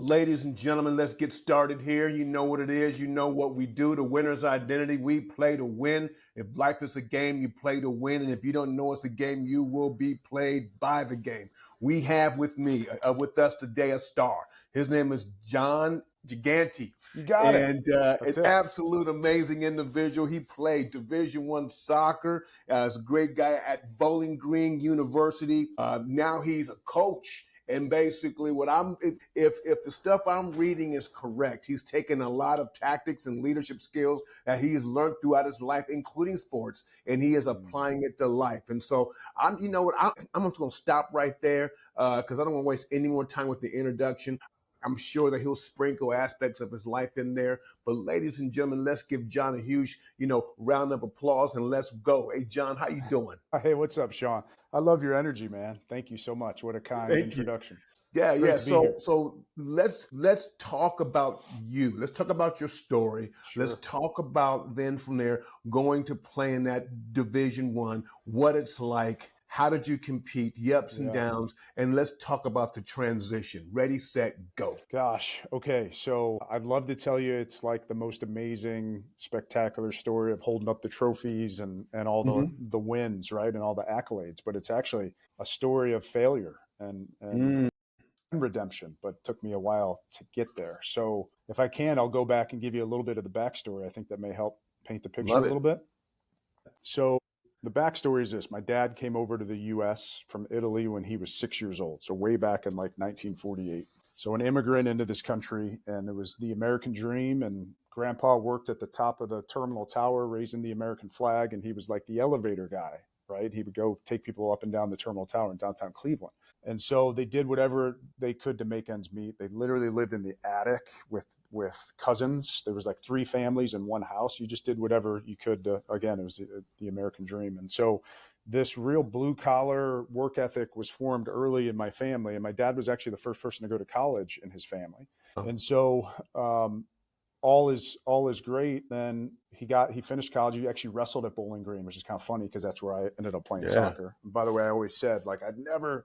ladies and gentlemen, let's get started here. You know what it is. You know what we do. The winner's identity. We play to win. If life is a game, you play to win. And if you don't know it's a game, you will be played by the game. We have with us today, a star. His name is Jon Giganti. You got it. And That's an it. absolute amazing individual. He played Division I soccer. He's a great guy at Bowling Green University. Now he's a coach. And basically, if the stuff I'm reading is correct, he's taken a lot of tactics and leadership skills that he has learned throughout his life, including sports, and he is applying it to life. And so I'm just going to stop right there because I don't want to waste any more time with the introduction. I'm sure that he'll sprinkle aspects of his life in there. But ladies and gentlemen, let's give Jon a huge, round of applause and let's go. Hey, Jon, how you doing? Hey, what's up, Shawn? I love your energy, man. Thank you so much. What a kind Thank you. introduction. Yeah, Great yeah. to be here. So let's talk about you. Let's talk about your story. Sure. Let's talk about then from there going to play in that Division I, what it's like. How did you compete? The ups and downs, and let's talk about the transition. Ready, set, go. Gosh. Okay. So I'd love to tell you it's like the most amazing, spectacular story of holding up the trophies and all the wins, right, and all the accolades. But it's actually a story of failure and redemption, but it took me a while to get there. So if I can, I'll go back and give you a little bit of the backstory. I think that may help paint the picture a little bit. So the backstory is this. My dad came over to the U.S. from Italy when he was 6 years old, so way back in like 1948. So an immigrant into this country, and it was the American dream, and Grandpa worked at the top of the terminal tower raising the American flag, and he was like the elevator guy, right? He would go take people up and down the terminal tower in downtown Cleveland. And so they did whatever they could to make ends meet. They literally lived in the attic with cousins. There was like 3 families in one house. You just did whatever you could to, again, it was the American dream. And so this real blue collar work ethic was formed early in my family. And my dad was actually the first person to go to college in his family. And so all is great. Then he finished college. He actually wrestled at Bowling Green, which is kind of funny because that's where I ended up playing soccer. And by the way, I always said, like,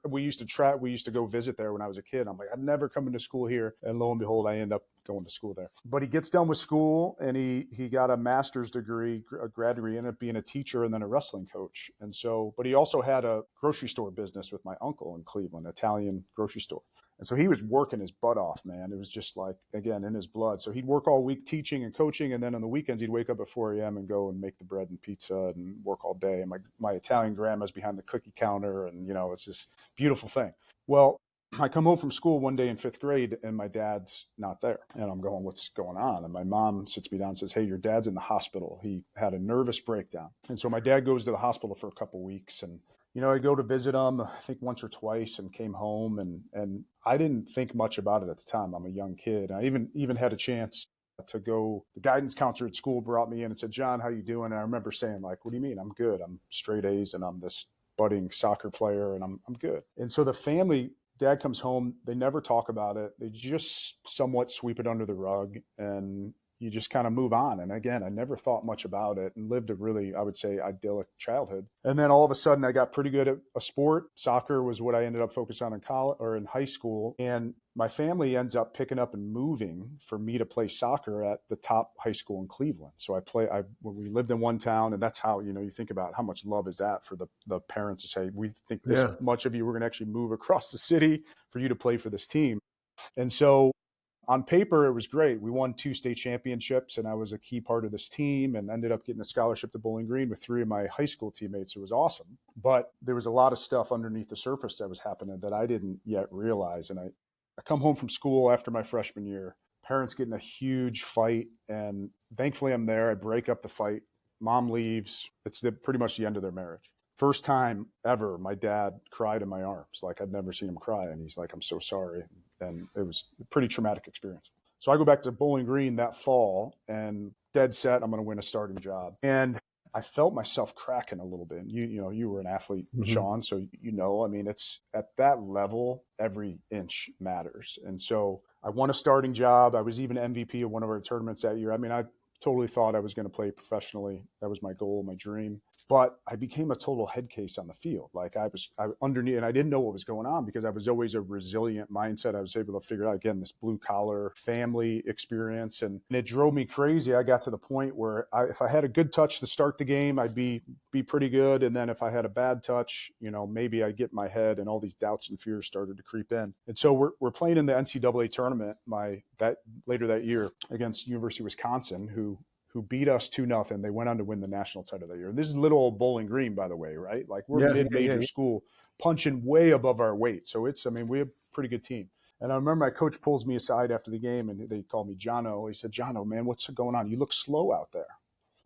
we used to go visit there when I was a kid. I'm like, I'd never come into school here. And lo and behold, I end up going to school there. But he gets done with school and he got a master's degree, a grad degree, ended up being a teacher and then a wrestling coach. And so, but he also had a grocery store business with my uncle in Cleveland, Italian grocery store. And so he was working his butt off, man. It was just like, again, in his blood. So he'd work all week teaching and coaching. And then on the weekends, he'd wake up at 4 a.m. and go and make the bread and pizza and work all day. And my Italian grandma's behind the cookie counter. And, it's just a beautiful thing. Well, I come home from school one day in 5th grade and my dad's not there. And I'm going, what's going on? And my mom sits me down and says, hey, your dad's in the hospital. He had a nervous breakdown. And so my dad goes to the hospital for a couple of weeks. And I go to visit him, I think once or twice, and came home. And I didn't think much about it at the time. I'm a young kid. I even had a chance to go. The guidance counselor at school brought me in and said, Jon, how you doing? And I remember saying, like, what do you mean? I'm good. I'm straight A's and I'm this budding soccer player and I'm good. And so the family, dad comes home. They never talk about it. They just somewhat sweep it under the rug and you just kind of move on. And again, I never thought much about it and lived a really, I would say, idyllic childhood. And then all of a sudden I got pretty good at a sport. Soccer was what I ended up focusing on in college or in high school. And my family ends up picking up and moving for me to play soccer at the top high school in Cleveland. So we lived in one town, and that's how, you think about how much love is that for the parents to say, we think this much of you, we're going to actually move across the city for you to play for this team. And so on paper, it was great. We won 2 state championships, and I was a key part of this team and ended up getting a scholarship to Bowling Green with 3 of my high school teammates. It was awesome. But there was a lot of stuff underneath the surface that was happening that I didn't yet realize. And I come home from school after my freshman year, parents get in a huge fight, and thankfully I'm there. I break up the fight. Mom leaves. It's pretty much the end of their marriage. First time ever, my dad cried in my arms. Like I'd never seen him cry. And he's like, I'm so sorry. And it was a pretty traumatic experience. So I go back to Bowling Green that fall and dead set, I'm going to win a starting job. And I felt myself cracking a little bit. You were an athlete, Shawn, so I mean, it's at that level, every inch matters. And so I won a starting job. I was even MVP of one of our tournaments that year. I mean, I totally thought I was going to play professionally. That was my goal, my dream. But I became a total head case on the field. Like I underneath, and I didn't know what was going on because I was always a resilient mindset. I was able to figure out, again, this blue collar family experience, and it drove me crazy. I got to the point where if I had a good touch to start the game, I'd be pretty good. And then if I had a bad touch, maybe I'd get in my head, and all these doubts and fears started to creep in. And so we're playing in the NCAA tournament later that year against University of Wisconsin, who beat us 2-0. They went on to win the national title that year. This is little old Bowling Green, by the way, right? Like we're mid-major school, punching way above our weight. So we have a pretty good team. And I remember my coach pulls me aside after the game, and they called me Jono. He said, Jono, man, what's going on? You look slow out there.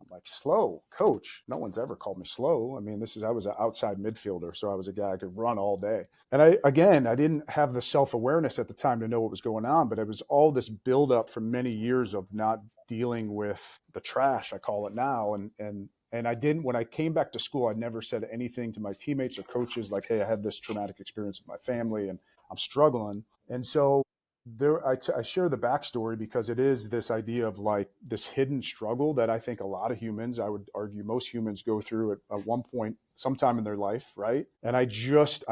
I'm like, slow, coach? No one's ever called me slow. I mean, I was an outside midfielder, so I was a guy I could run all day. And I didn't have the self-awareness at the time to know what was going on, but it was all this buildup from many years of not dealing with the trash, I call it now. And I didn't, when I came back to school, I never said anything to my teammates or coaches like, hey, I had this traumatic experience with my family and I'm struggling. And so I share the backstory because it is this idea of like this hidden struggle that I think a lot of humans, I would argue most humans, go through at one point, sometime in their life, right? And I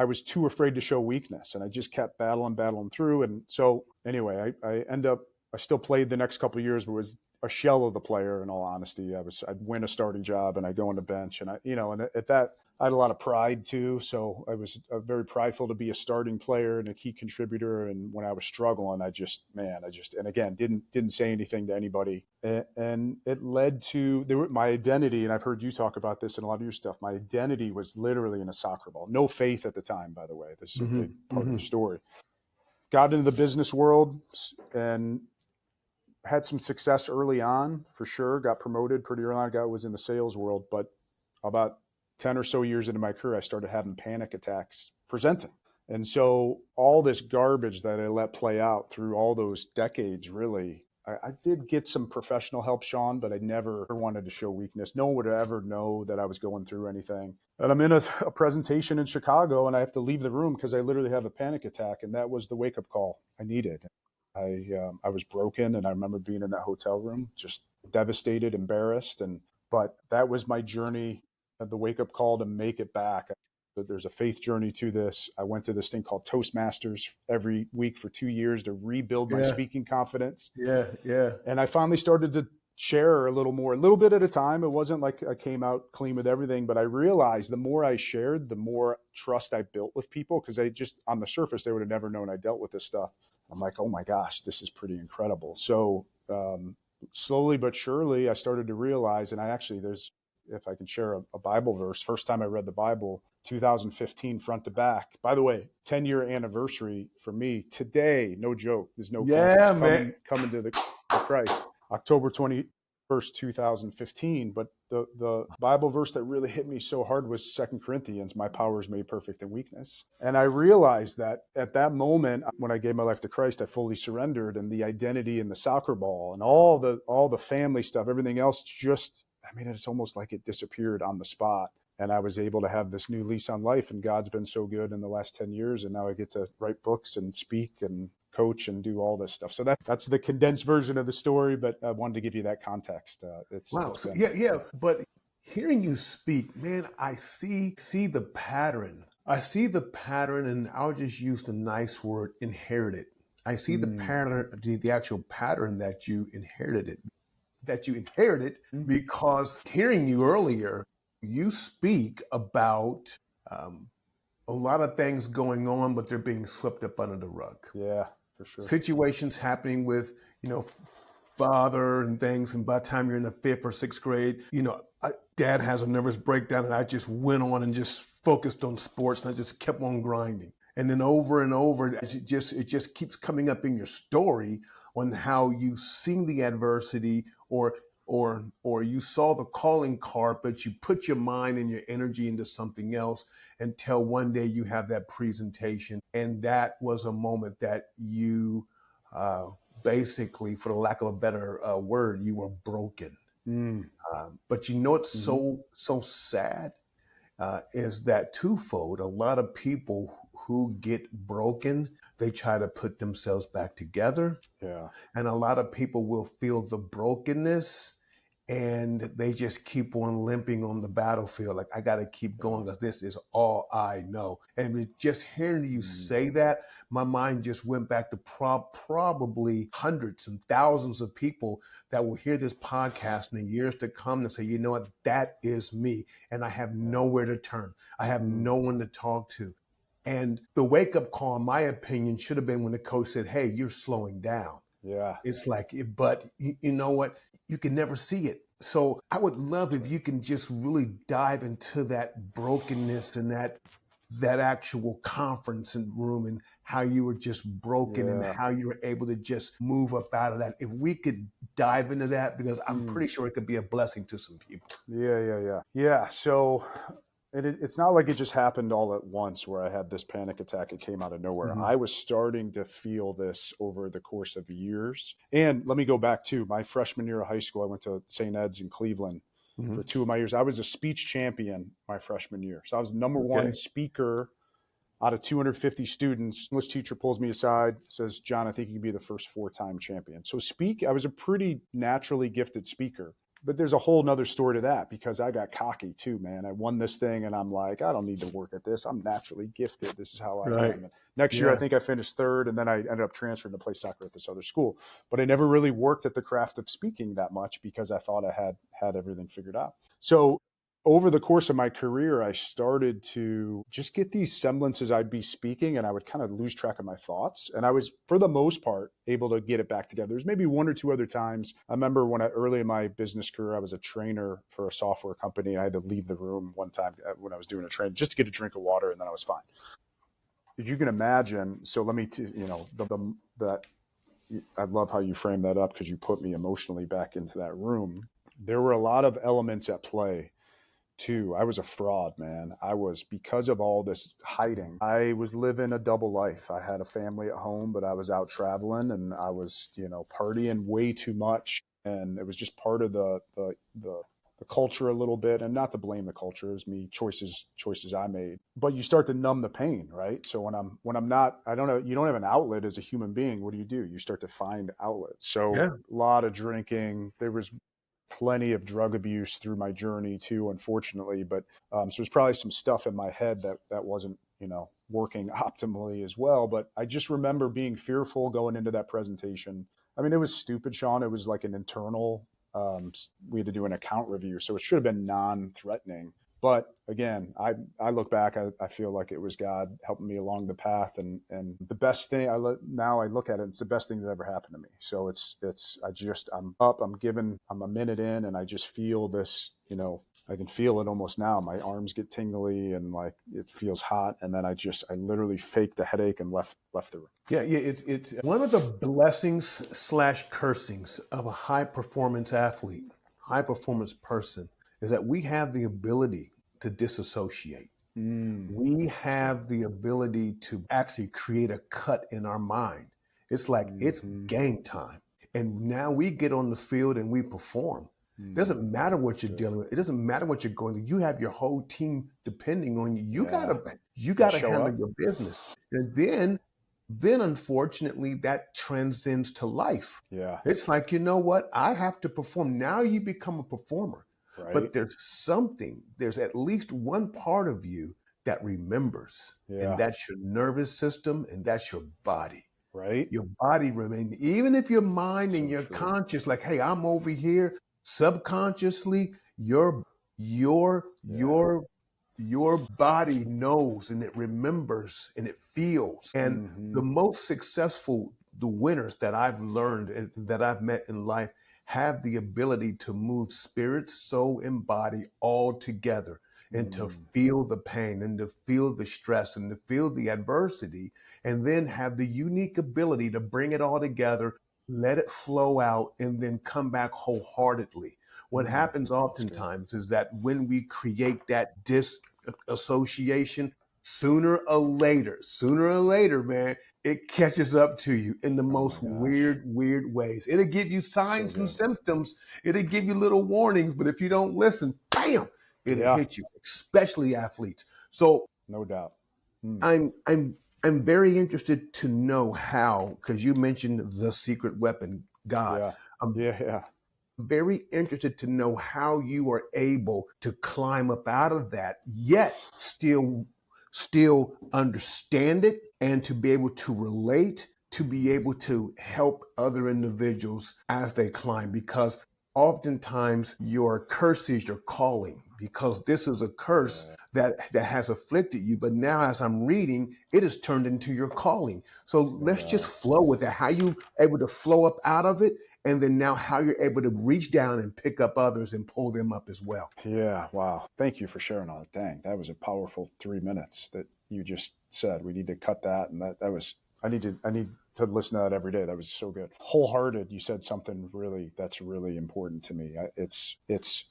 was too afraid to show weakness, and I just kept battling through. And so anyway, I still played the next couple of years, but was a shell of the player. In all honesty, I'd win a starting job and I go on the bench, and and at that, I had a lot of pride too. So I was very prideful to be a starting player and a key contributor. And when I was struggling, and again, didn't say anything to anybody. And it led to my identity. And I've heard you talk about this in a lot of your stuff. My identity was literally in a soccer ball. No faith at the time, by the way. This is a big part of the story. Got into the business world and had some success early on, for sure. Got promoted pretty early on. Was in the sales world, but about 10 or so years into my career, I started having panic attacks presenting. And so all this garbage that I let play out through all those decades, really, I did get some professional help, Shawn, but I never wanted to show weakness. No one would ever know that I was going through anything. And I'm in a presentation in Chicago, and I have to leave the room because I literally have a panic attack. And that was the wake-up call I needed. I was broken, and I remember being in that hotel room, just devastated, embarrassed, but that was my journey, the wake up call to make it back. There's a faith journey to this. I went to this thing called Toastmasters every week for 2 years to rebuild my speaking confidence. Yeah. And I finally started to share a little bit at a time. It wasn't like I came out clean with everything, but I realized the more I shared, the more trust I built with people, because on the surface, they would have never known I dealt with this stuff. I'm like, oh my gosh, this is pretty incredible. So slowly but surely, I started to realize, and if I can share a Bible verse, first time I read the Bible, 2015, front to back. By the way, 10-year anniversary for me today. No joke. There's no coincidence coming to the Christ. October 21st, 2015. But the Bible verse that really hit me so hard was 2 Corinthians, my power is made perfect in weakness. And I realized that at that moment, when I gave my life to Christ, I fully surrendered, and the identity in the soccer ball and all the family stuff, everything else it's almost like it disappeared on the spot. And I was able to have this new lease on life, and God's been so good in the last 10 years. And now I get to write books and speak and coach and do all this stuff. So that's the condensed version of the story, but I wanted to give you that context. But hearing you speak, man, I see the pattern. I see the pattern, and I'll just use the nice word, inherited. I see the pattern, the actual pattern that you inherited. Because hearing you earlier, you speak about a lot of things going on, but they're being swept up under the rug. Yeah, for sure. Situations happening with, father and things. And by the time you're in the 5th or 6th grade, dad has a nervous breakdown, and I just went on and just focused on sports, and I just kept on grinding. And then over and over, it just keeps coming up in your story on how you've seen the adversity, or you saw the calling card, but you put your mind and your energy into something else until one day you have that presentation. And that was a moment that you basically, for the lack of a better word, you were broken. But what's so sad is that twofold. A lot of people who get broken, they try to put themselves back together. Yeah. And a lot of people will feel the brokenness and they just keep on limping on the battlefield. Like, I got to keep Yeah. going because this is all I know. And just hearing you Mm. say that, my mind just went back to probably hundreds and thousands of people that will hear this podcast in the years to come and say, you know what, that is me. And I have Yeah. nowhere to turn. I have Mm. no one to talk to. And the wake up call, in my opinion, should have been when the coach said, hey, you're slowing down. Yeah. It's like, but you know what? You can never see it. So I would love That's if right. you can just really dive into that brokenness and that actual conference room and how you were just broken and Yeah. how you were able to just move up out of that. If we could dive into that, because I'm Mm. pretty sure it could be a blessing to some people. Yeah. So it's not like it just happened all at once where I had this panic attack. It came out of nowhere. Mhm. I was starting to feel this over the course of years. And let me go back to my freshman year of high school. I went to St. Ed's in Cleveland for Mhm. 2 of my years. I was a speech champion my freshman year. So I was the number one Okay. speaker out of 250 students. English teacher pulls me aside, says, John, I think you can be the first 4-time champion. So I was a pretty naturally gifted speaker. But there's a whole nother story to that because I got cocky too, man. I won this thing and I'm like, I don't need to work at this. I'm naturally gifted. This is how I Right. am. And next year, I Yeah. think I finished third, and then I ended up transferring to play soccer at this other school. But I never really worked at the craft of speaking that much because I thought I had everything figured out. So over the course of my career, I started to just get these semblances I'd be speaking and I would kind of lose track of my thoughts. And I was, for the most part, able to get it back together. There's maybe one or two other times. I remember early in my business career, I was a trainer for a software company. I had to leave the room one time when I was doing a training just to get a drink of water, and then I was fine. As you can imagine, so let me, that I love how you frame that up because you put me emotionally back into that room. There were a lot of elements at play too. I was a fraud, man. I was, because of all this hiding, I was living a double life. I had a family at home, but I was out traveling and I was, partying way too much. And it was just part of the culture a little bit, and not to blame the culture. It was me, choices I made. But you start to numb the pain, right? So when I'm not, I don't know, you don't have an outlet as a human being. What do? You start to find outlets. So Yeah. a lot of drinking. There was plenty of drug abuse through my journey too, unfortunately. But so there's probably some stuff in my head that wasn't, working optimally as well. But I just remember being fearful going into that presentation. I mean, it was stupid, Shawn. It was like an internal. We had to do an account review, so it should have been non-threatening. But again, I look back, I feel like it was God helping me along the path, and the best thing now I look at it, it's the best thing that ever happened to me. So I'm up, I'm a minute in, and I just feel this, I can feel it almost now. My arms get tingly and like it feels hot, and then I literally faked a headache and left the room. Yeah, yeah, it's one of the blessings slash cursings of a high performance athlete, high performance person, is that we have the ability to disassociate. We That's good. have the ability to actually create a cut in our mind. It's like it's Mm-hmm. game time. And now we get on the field and we perform. It doesn't matter what That's you're good. dealing with. It doesn't matter what you're going through. You have your whole team depending on you. You Yeah. gotta you Got to gotta show handle up. your business. And then unfortunately that transcends to life. Yeah. It's like, you know what? I have to perform. Now you become a performer. Right. But there's at least one part of you that remembers, and Yeah. that's your nervous system and that's your body. Right. Your body remains, even if your mind and So your true. conscious, like, hey, I'm over here, subconsciously, your Yeah. your your body knows and it remembers and it feels. And Mm-hmm. the most successful, the winners that I've learned and that I've met in life have the ability to move spirit, soul, and body all together and to Mm. feel the pain and to feel the stress and to feel the adversity, and then have the unique ability to bring it all together, let it flow out, and then come back wholeheartedly. What Mm. happens That's good. oftentimes is that when we create that disassociation, sooner or later, man, it catches up to you in the Oh my most gosh. weird ways. It'll give you So signs and good. symptoms. It'll give you little warnings, but if you don't listen, bam, it'll Yeah. hit you, especially athletes. So No doubt. Mm. I'm very interested to know how, because you mentioned the secret weapon, God. Yeah. I'm Yeah. Yeah. very interested to know how you are able to climb up out of that, yet still understand it and to be able to relate, to be able to help other individuals as they climb. Because oftentimes your curse is your calling, because this is a curse that has afflicted you. But now, as I'm reading, it has turned into your calling. So let's just flow with it. How you able to flow up out of it, and then now how you're able to reach down and pick up others and pull them up as well. Yeah, wow. Thank you for sharing all that. Dang, that was a powerful 3 minutes that you just said. We need to cut that, and that was. I need to listen to that every day. That was so good. Wholehearted. You said something really that's really important to me.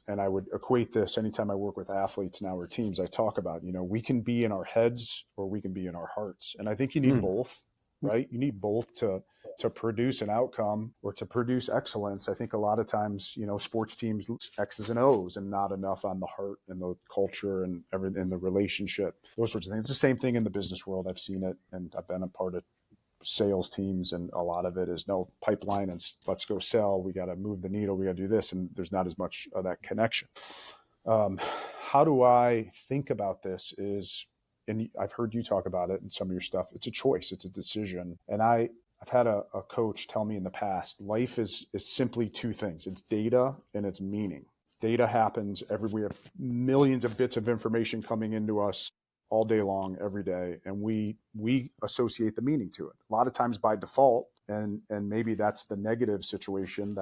And I would equate this anytime I work with athletes now or teams. I talk about we can be in our heads or we can be in our hearts, and I think you need both, right? You need both to produce an outcome or to produce excellence. I think a lot of times, sports teams X's and O's and not enough on the heart and the culture and everything in the relationship, those sorts of things. It's the same thing in the business world. I've seen it, and I've been a part of sales teams, and a lot of it is no pipeline and let's go sell. We got to move the needle. We got to do this, and there's not as much of that connection. How do I think about this? And I've heard you talk about it in some of your stuff. It's a choice. It's a decision, and I've had a coach tell me in the past, life is simply two things. It's data and it's meaning. Data happens we have millions of bits of information coming into us all day long, every day, and we associate the meaning to it. A lot of times by default, and maybe that's the negative situation.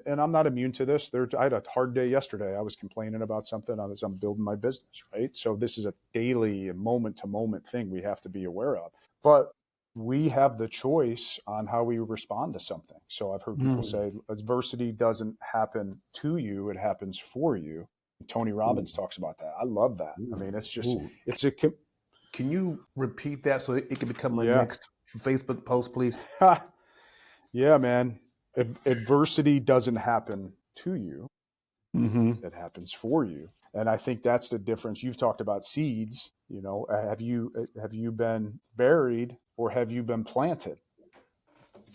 And I'm not immune to this. I had a hard day yesterday. I was complaining about something as I'm building my business, right? So this is a daily, moment-to-moment thing we have to be aware of. But we have the choice on how we respond to something. So I've heard people say adversity doesn't happen to you, it happens for you. Tony Robbins talks about that. I love that. I mean, it's just, Can you repeat that so it can become my next Facebook post, please? Yeah, man. Adversity doesn't happen to you. It happens for you. And I think that's the difference. You've talked about seeds. Have you been buried or have you been planted?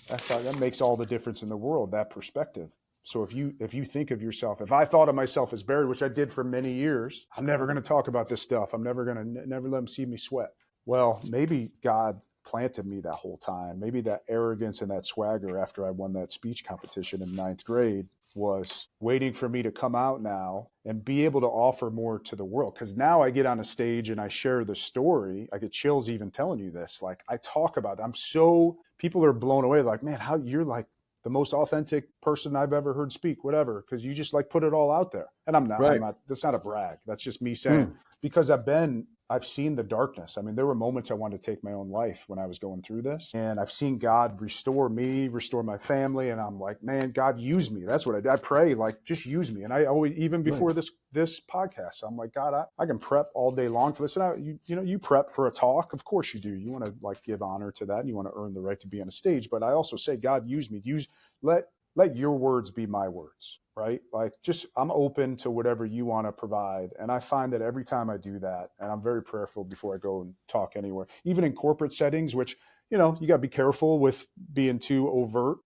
That makes all the difference in the world, that perspective. So if you think of yourself, if I thought of myself as buried, which I did for many years, I'm never going to talk about this stuff. I'm never going to never let them see me sweat. Well, maybe God planted me that whole time. Maybe that arrogance and that swagger after I won that speech competition in 9th grade was waiting for me to come out now and be able to offer more to the world. Because now I get on a stage and I share the story. I get chills even telling you this. Like I talk about it. People are blown away. Like, man, how you're like the most authentic person I've ever heard speak, whatever. Because you just like put it all out there. And I'm not, that's not a brag. That's just me saying, because I've seen the darkness. I mean, there were moments I wanted to take my own life when I was going through this. And I've seen God restore me, restore my family. And I'm like, man, God, use me. That's what I do. I pray, like, just use me. And I always, even before this podcast, I'm like, God, I can prep all day long for this. And you prep for a talk. Of course you do. You want to like give honor to that. And you want to earn the right to be on a stage. But I also say, God, use me. Let your words be my words, right? Like I'm open to whatever you want to provide. And I find that every time I do that, and I'm very prayerful before I go and talk anywhere, even in corporate settings, which, you got to be careful with being too overt.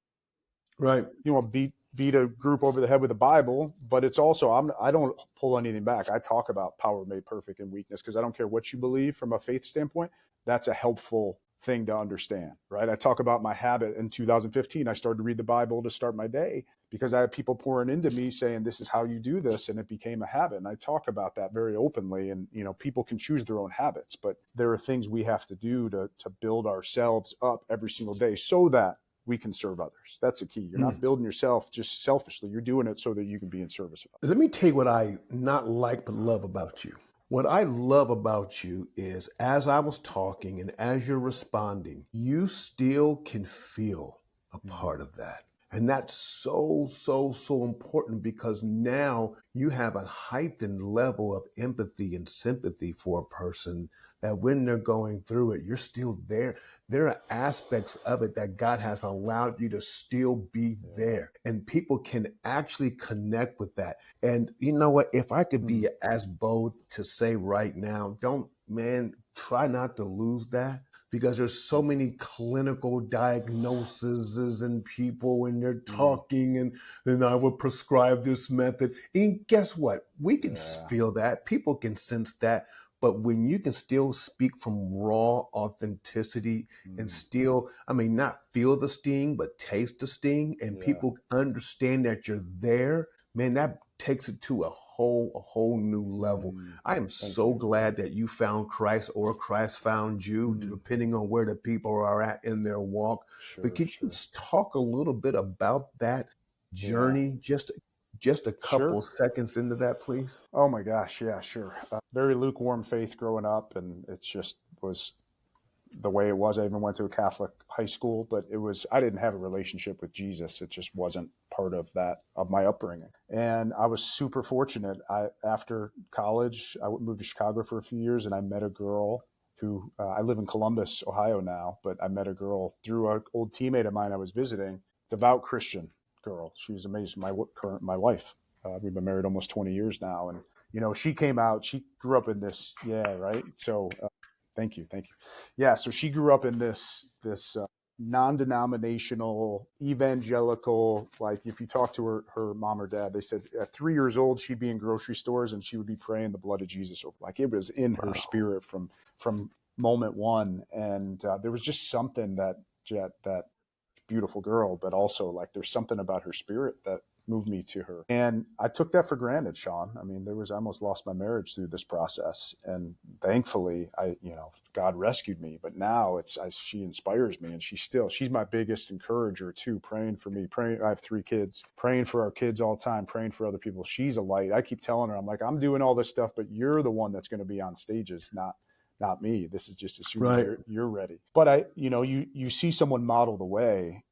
Right. You want to beat a group over the head with the Bible, but it's also, I don't pull anything back. I talk about power made perfect in weakness because I don't care what you believe from a faith standpoint. That's a helpful thing to understand, right? I talk about my habit in 2015. I started to read the Bible to start my day because I had people pouring into me saying, this is how you do this. And it became a habit. And I talk about that very openly. And, people can choose their own habits, but there are things we have to do to build ourselves up every single day so that we can serve others. That's the key. You're not building yourself just selfishly. You're doing it so that you can be in service of others. Let me tell you what I not like but love about you. What I love about you is as I was talking and as you're responding, you still can feel a part of that. And that's so, so, so important because now you have a heightened level of empathy and sympathy for a person that when they're going through it, you're still there. There are aspects of it that God has allowed you to still be there. And people can actually connect with that. And you know what? If I could be as bold to say right now, try not to lose that. because there's so many clinical diagnoses and people and they're talking and I would prescribe this method. And guess what? We can feel that. People can sense that. But when you can still speak from raw authenticity and still, I mean, not feel the sting, but taste the sting, and people understand that you're there, man, that takes it to a whole new level. I am so glad that you found Christ or Christ found you, depending on where the people are at in their walk. But could you talk a little bit about that journey, just a couple seconds into that, please? Oh my gosh, yeah, sure. Very lukewarm faith growing up, and it just was the way it was. I even went to a Catholic high school, but I didn't have a relationship with Jesus. It just wasn't part of my upbringing. And I was super fortunate. After college, I moved to Chicago for a few years, and I met a girl who, I live in Columbus, Ohio now, but I met a girl through an old teammate of mine I was visiting, devout Christian girl. She was amazing. My wife. We've been married almost 20 years now. And, she came out, she grew up in this. Yeah. Right. So, thank you. Yeah. So she grew up in this non-denominational evangelical, like if you talk to her mom or dad, they said at 3 years old, she'd be in grocery stores and she would be praying the blood of Jesus over. Like it was in her spirit from moment one. And there was just something that beautiful girl, but also like there's something about her spirit that moved me to her. And I took that for granted, Shawn. I mean, I almost lost my marriage through this process. And thankfully God rescued me, but now she inspires me, and she's my biggest encourager too, praying for me, I have 3 kids, praying for our kids all the time, praying for other people. She's a light. I keep telling her, I'm like, I'm doing all this stuff, but you're the one that's going to be on stages, not me. This is just as soon as you're ready. But you see someone model the way.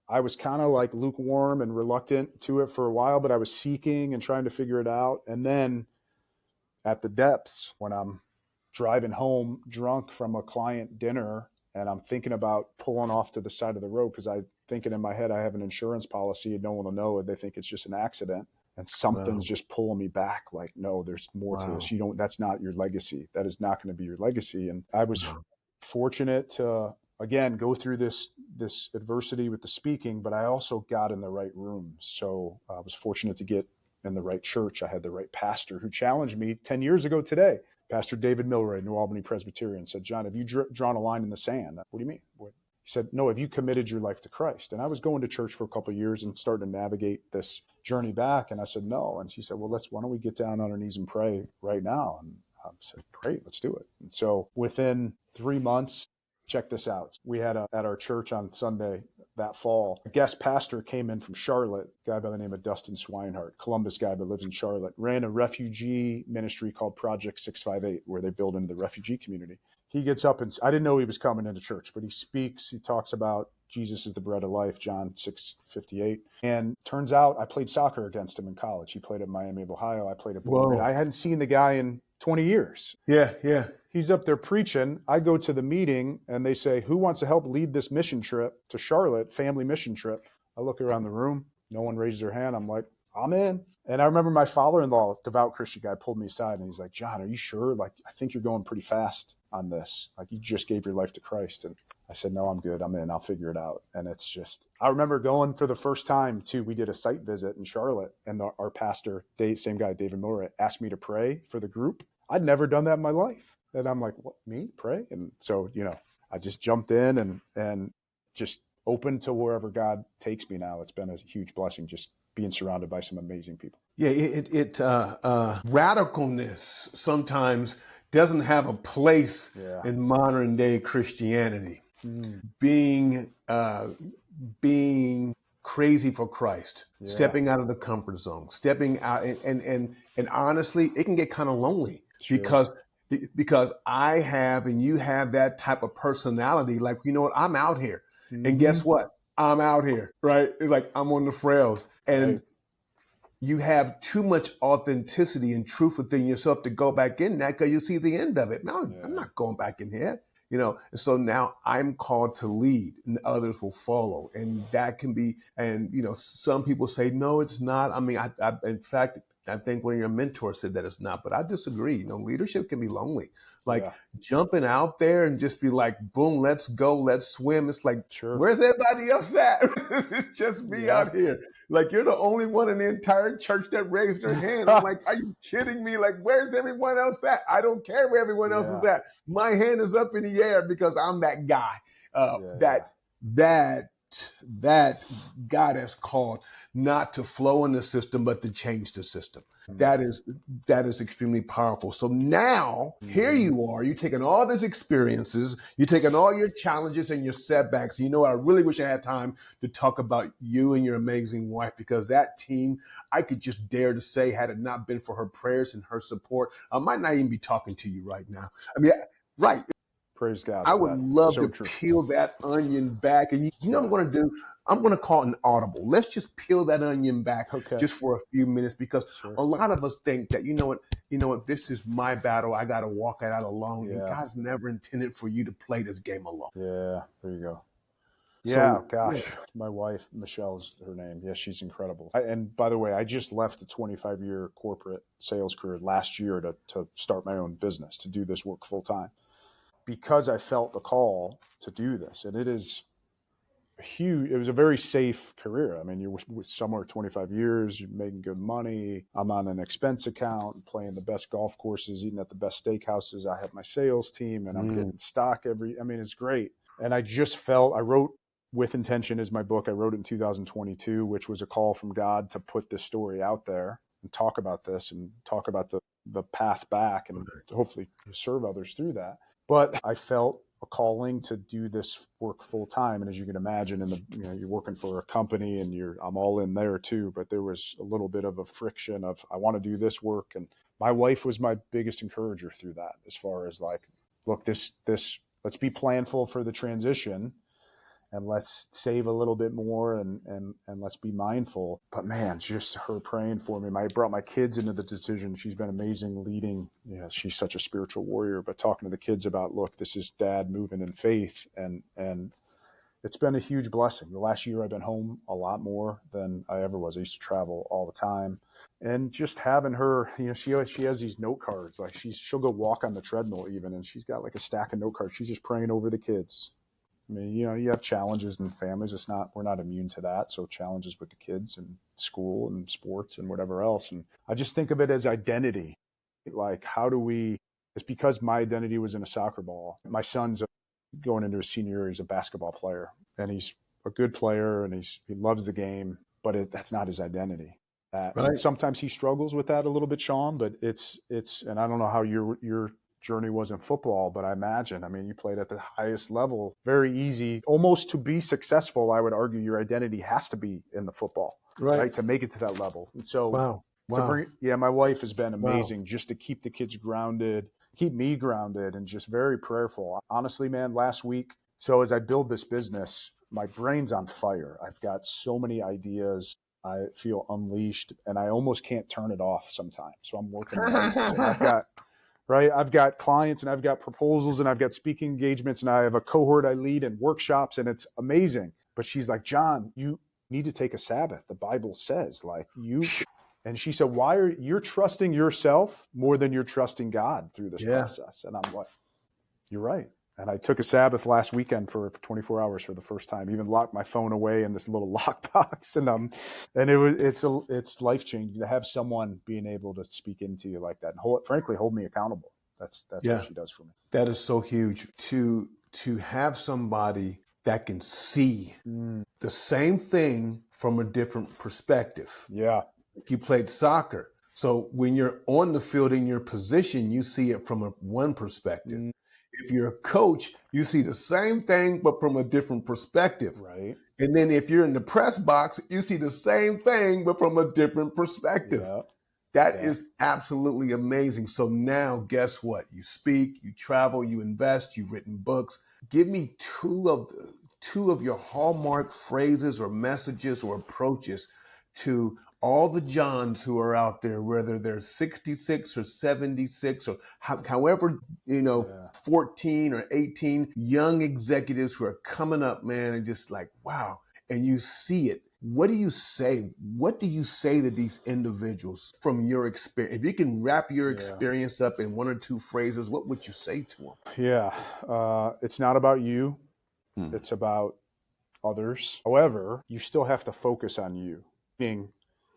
I was kind of like lukewarm and reluctant to it for a while, but I was seeking and trying to figure it out. And then at the depths, when I'm driving home drunk from a client dinner and I'm thinking about pulling off to the side of the road because I'm thinking in my head I have an insurance policy and no one will know it. They think it's just an accident. And something's just pulling me back. Like, no, there's more to this. That's not your legacy. That is not going to be your legacy. And I was fortunate to, again, go through this adversity with the speaking, but I also got in the right room. So I was fortunate to get in the right church. I had the right pastor who challenged me 10 years ago today. Pastor David Milroy, New Albany Presbyterian, said, John, have you drawn a line in the sand? What do you mean? He said, no, have you committed your life to Christ? And I was going to church for a couple of years and starting to navigate this journey back. And I said, no. And she said, well, why don't we get down on our knees and pray right now? And I said, great, let's do it. And so within 3 months, check this out. We had at our church on Sunday that fall, a guest pastor came in from Charlotte, a guy by the name of Dustin Swinehart, Columbus guy, but lives in Charlotte, ran a refugee ministry called Project 658, where they build into the refugee community. He gets up and I didn't know he was coming into church, but he talks about Jesus is the bread of life, John 6:58. And turns out I played soccer against him in college. He played at Miami of Ohio. I played at Bowling Green. I hadn't seen the guy in 20 years. Yeah. He's up there preaching. I go to the meeting and they say, who wants to help lead this mission trip to Charlotte, family mission trip? I look around the room. No one raises their hand. I'm like, I'm in. And I remember my father-in-law, devout Christian guy, pulled me aside and he's like, John, are you sure? Like, I think you're going pretty fast on this. Like, you just gave your life to Christ. And I said, no, I'm good. I'm in. I'll figure it out. And it's just, I remember going for the first time too. We did a site visit in Charlotte and our pastor, same guy, David Miller, asked me to pray for the group. I'd never done that in my life. And I'm like, what, me pray? And so, I just jumped in and just open to wherever God takes me now. It's been a huge blessing just being surrounded by some amazing people. Yeah, radicalness sometimes doesn't have a place in modern day Christianity. Being crazy for Christ, stepping out of the comfort zone, stepping out, and honestly, it can get kind of lonely because I have and you have that type of personality. Like, you know what, I'm out here. And guess what? I'm out here, right? It's like I'm on the trails, and you have too much authenticity and truth within yourself to go back in that because you see the end of it. No, I'm not going back in here, And so now I'm called to lead, and others will follow, and that can be. And some people say no, it's not. I mean, I in fact, I think one of your mentors said that it's not, but I disagree. Leadership can be lonely. Like Yeah, jumping out there and just be like, boom, let's go, let's swim. It's like, sure. where's everybody else at? It's just me Yeah. out here. Like you're the only one in the entire church that raised their hand. I'm like, are you kidding me? Like, where's everyone else at? I don't care where everyone else is Yeah. at. My hand is up in the air because I'm that guy. Yeah. That God has called not to flow in the system, but to change the system. Yeah. That is extremely powerful. So now here you are, you're taking all these experiences, you're taking all your challenges and your setbacks. I really wish I had time to talk about you and your amazing wife, because that team, I could just dare to say, had it not been for her prayers and her support, I might not even be talking to you right now. I mean, right. Praise God I for would that. love So to true. peel that onion back. And what I'm going to do? I'm going to call it an audible. Let's just peel that onion back Okay. just for a few minutes, because Sure. a lot of us think that, this is my battle. I got to walk it out alone. And God's never intended for you to play this game alone. Yeah. There you go. Yeah, So, gosh, my wife, Michelle's her name. Yeah, she's incredible. And by the way, I just left a 25-year corporate sales career last year to start my own business, to do this work full time, because I felt the call to do this. And it is huge. It was a very safe career. I mean, you're somewhere 25 years, you're making good money. I'm on an expense account, playing the best golf courses, eating at the best steakhouses. I have my sales team and I'm getting stock it's great. And I just felt, I wrote With Intention is my book. I wrote it in 2022, which was a call from God to put this story out there and talk about this and talk about the path back and hopefully serve others through that. But I felt a calling to do this work full time. And as you can imagine, you're working for a company and I'm all in there too. But there was a little bit of a friction of, I want to do this work. And my wife was my biggest encourager through that, as far as like, look, let's be planful for the transition and let's save a little bit more and let's be mindful. But man, just her praying for me. I brought my kids into the decision. She's been amazing leading. She's such a spiritual warrior, but talking to the kids about, look, this is dad moving in faith. And it's been a huge blessing. The last year I've been home a lot more than I ever was. I used to travel all the time. And just having her, she has these note cards. Like she'll go walk on the treadmill even, and she's got like a stack of note cards. She's just praying over the kids. I mean, you have challenges in families. We're not immune to that. So challenges with the kids and school and sports and whatever else. And I just think of it as identity. Like, it's because my identity was in a soccer ball. My son's going into his senior year. He's a basketball player and he's a good player and he loves the game, but that's not his identity. Right. And sometimes he struggles with that a little bit, Shawn, but it's, and I don't know how your journey was in football, but I imagine, you played at the highest level, very easy, almost to be successful. I would argue your identity has to be in the football, right? To make it to that level. And so my wife has been amazing just to keep the kids grounded, keep me grounded, and just very prayerful. Honestly, man, last week, so as I build this business, my brain's on fire. I've got so many ideas. I feel unleashed and I almost can't turn it off sometimes. So I'm working nights and I've got clients and I've got proposals and I've got speaking engagements and I have a cohort I lead and workshops and it's amazing. But she's like, Jon, you need to take a Sabbath. The Bible says and she said, you're trusting yourself more than you're trusting God through this process. And I'm like, you're right. And I took a Sabbath last weekend for 24 hours for the first time, even locked my phone away in this little lockbox. And it's life-changing to have someone being able to speak into you like that and hold me accountable. That's what she does for me. That is so huge to have somebody that can see the same thing from a different perspective. Yeah. You played soccer. So when you're on the field in your position, you see it from one perspective. If you're a coach, you see the same thing, but from a different perspective. Right. And then if you're in the press box, you see the same thing, but from a different perspective. Yeah. That is absolutely amazing. So now guess what? You speak, you travel, you invest, you've written books. Give me two of your hallmark phrases or messages or approaches to all the Johns who are out there, whether they're 66 or 76 or however, 14 or 18 young executives who are coming up, man, and just like, wow. And you see it. what do you say? What do you say to these individuals from your experience? If you can wrap your Yeah. experience up in one or two phrases, what would you say to them? Yeah. It's not about you. Hmm. It's about others. However, you still have to focus on you. Meaning,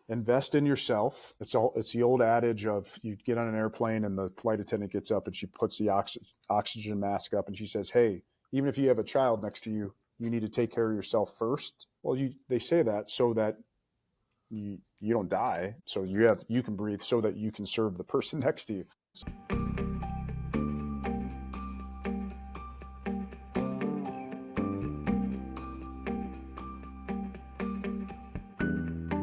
invest in yourself. It's the old adage of you get on an airplane and the flight attendant gets up and she puts the oxygen mask up and she says, "Hey, even if you have a child next to you, you need to take care of yourself first." Well, they say that so that you don't die, so you can breathe, so that you can serve the person next to you.